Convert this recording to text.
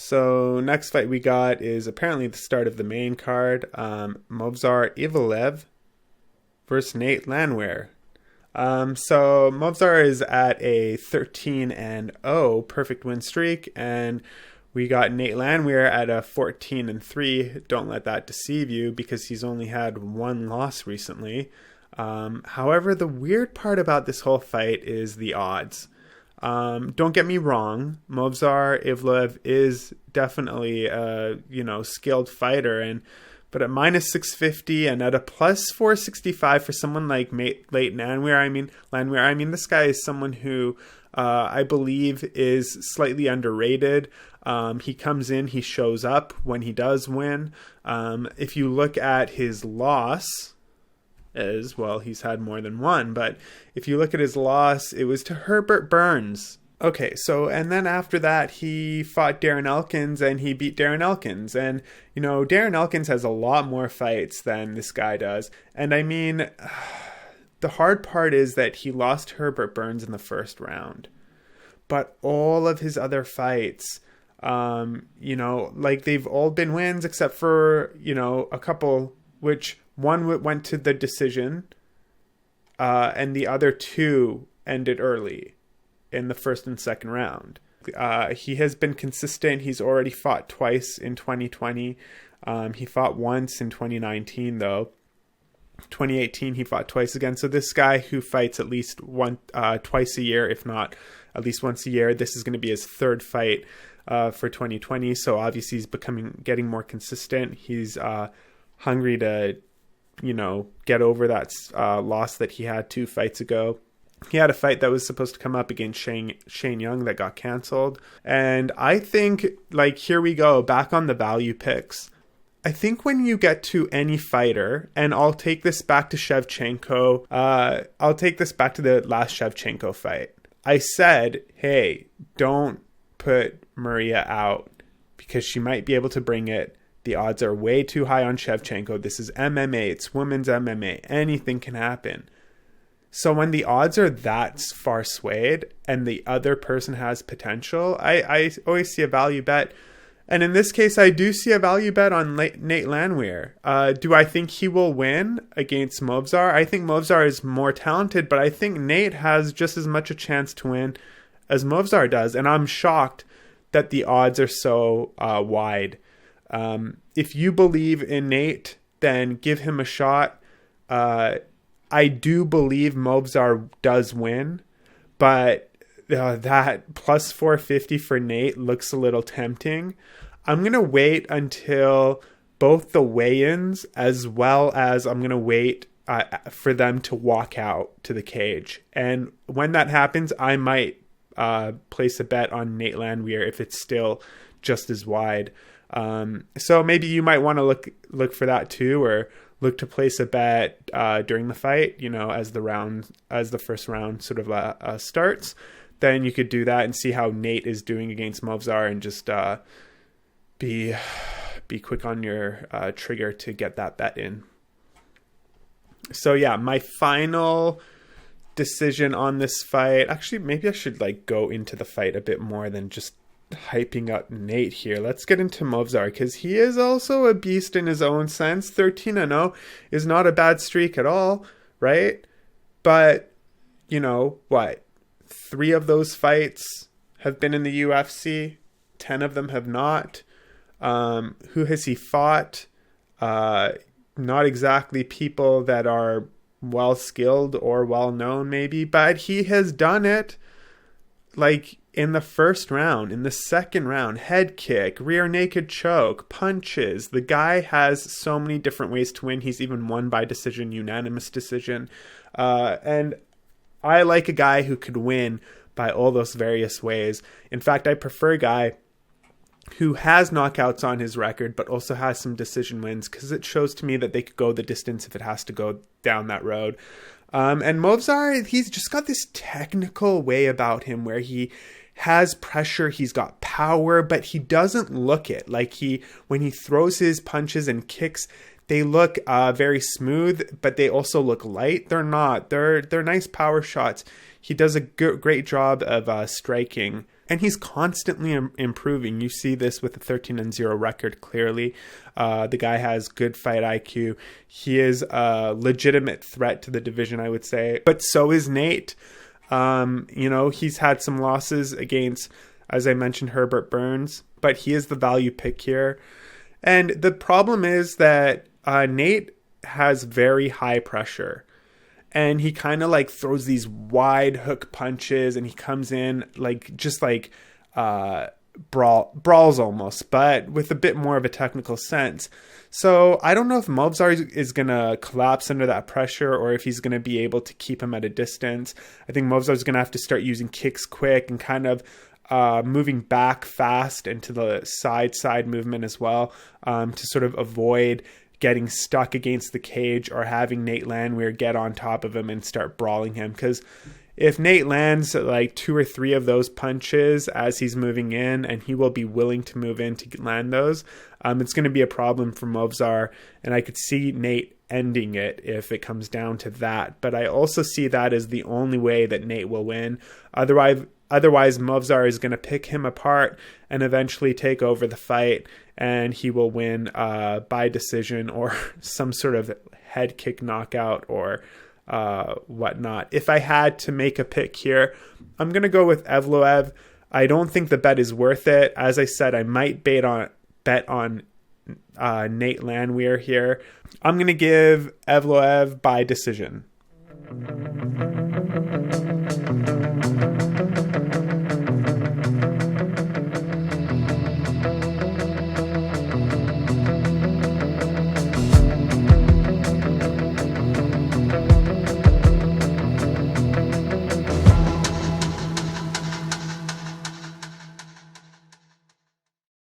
So next fight we got is apparently the start of the main card. Movsar Evloev versus Nate Landwehr. So Movsar is at a 13-0 perfect win streak, and we got Nate Landwehr at a 14-3. Don't let that deceive you, because he's only had one loss recently. However, the weird part about this whole fight is the odds. Don't get me wrong, Movsar Evloev is definitely a skilled fighter, but at minus 650 and at a plus 465 for someone like late Landwehr, I mean, this guy is someone who I believe is slightly underrated. He comes in, he shows up when he does win. If you look at his loss, he's had more than one, but if you look at his loss, it was to Herbert Burns. Okay, so, and then after that, he fought Darren Elkins, and he beat Darren Elkins. And, Darren Elkins has a lot more fights than this guy does. And I mean, the hard part is that he lost Herbert Burns in the first round. But all of his other fights, they've all been wins except for, a couple, which one went to the decision, and the other two ended early in the first and second round. He has been consistent. He's already fought twice in 2020. He fought once in 2019, though. 2018, he fought twice again. So this guy who fights at least twice a year, if not at least once a year, this is going to be his third fight for 2020. So obviously he's getting more consistent. He's hungry to, get over that loss that he had 2 fights ago. He had a fight that was supposed to come up against Shane Young that got canceled. And I think, here we go, back on the value picks. I think when you get to any fighter, and I'll take this back to Shevchenko, I'll take this back to the last Shevchenko fight. I said, hey, don't put Maria out because she might be able to bring it. The odds are way too high on Shevchenko. This is MMA. It's women's MMA. Anything can happen. So when the odds are that far swayed and the other person has potential, I always see a value bet. And in this case, I do see a value bet on Nate Landwehr. Do I think he will win against Movsar? I think Movsar is more talented, but I think Nate has just as much a chance to win as Movsar does. And I'm shocked that the odds are so wide. If you believe in Nate, then give him a shot. I do believe Movsar does win, but that plus 450 for Nate looks a little tempting. I'm going to wait until both the weigh-ins, as well as I'm going to wait for them to walk out to the cage. And when that happens, I might place a bet on Nate Landwehr if it's still just as wide. So maybe you might want to look for that too, or look to place a bet during the fight, as the first round sort of starts. Then you could do that and see how Nate is doing against Movsar, and just be quick on your trigger to get that bet in. So yeah, my final decision on this fight. Actually, maybe I should go into the fight a bit more than just hyping up Nate here. Let's get into Movsar, because he is also a beast in his own sense. 13-0 is not a bad streak at all, right? But what? 3 of those fights have been in the UFC. 10 of them have not. Who has he fought? Not exactly people that are well skilled or well known, maybe, but he has done it. In the first round, in the second round, head kick, rear naked choke, punches. The guy has so many different ways to win. He's even won by decision, unanimous decision. And I like a guy who could win by all those various ways. In fact, I prefer a guy who has knockouts on his record, but also has some decision wins, because it shows to me that they could go the distance if it has to go down that road. And Movsar, he's just got this technical way about him where he has pressure, he's got power, but he doesn't look it. When he throws his punches and kicks, they look very smooth, but they also look light. They're not. They're nice power shots. He does a great job of striking And he's constantly improving. You see this with the 13-0 record clearly. The guy has good fight IQ. He is a legitimate threat to the division, I would say. But so is Nate. He's had some losses against, as I mentioned, Herbert Burns. But he is the value pick here. And the problem is that Nate has very high pressure. And he kind of like throws these wide hook punches, and he comes in brawls almost, but with a bit more of a technical sense. So I don't know if Movsar is going to collapse under that pressure, or if he's going to be able to keep him at a distance. I think Movsar is going to have to start using kicks quick and kind of moving back fast into the side movement as well, to sort of avoid getting stuck against the cage or having Nate Landwehr get on top of him and start brawling him. Because if Nate lands like 2 or 3 of those punches as he's moving in, and he will be willing to move in to land those, it's going to be a problem for Movsar. And I could see Nate ending it if it comes down to that. But I also see that as the only way that Nate will win. Otherwise, Movsar is going to pick him apart and eventually take over the fight, and he will win by decision or some sort of head kick knockout or whatnot. If I had to make a pick here, I'm going to go with Evloev. I don't think the bet is worth it. As I said, I might bet on Nate Landwehr here. I'm going to give Evloev by decision.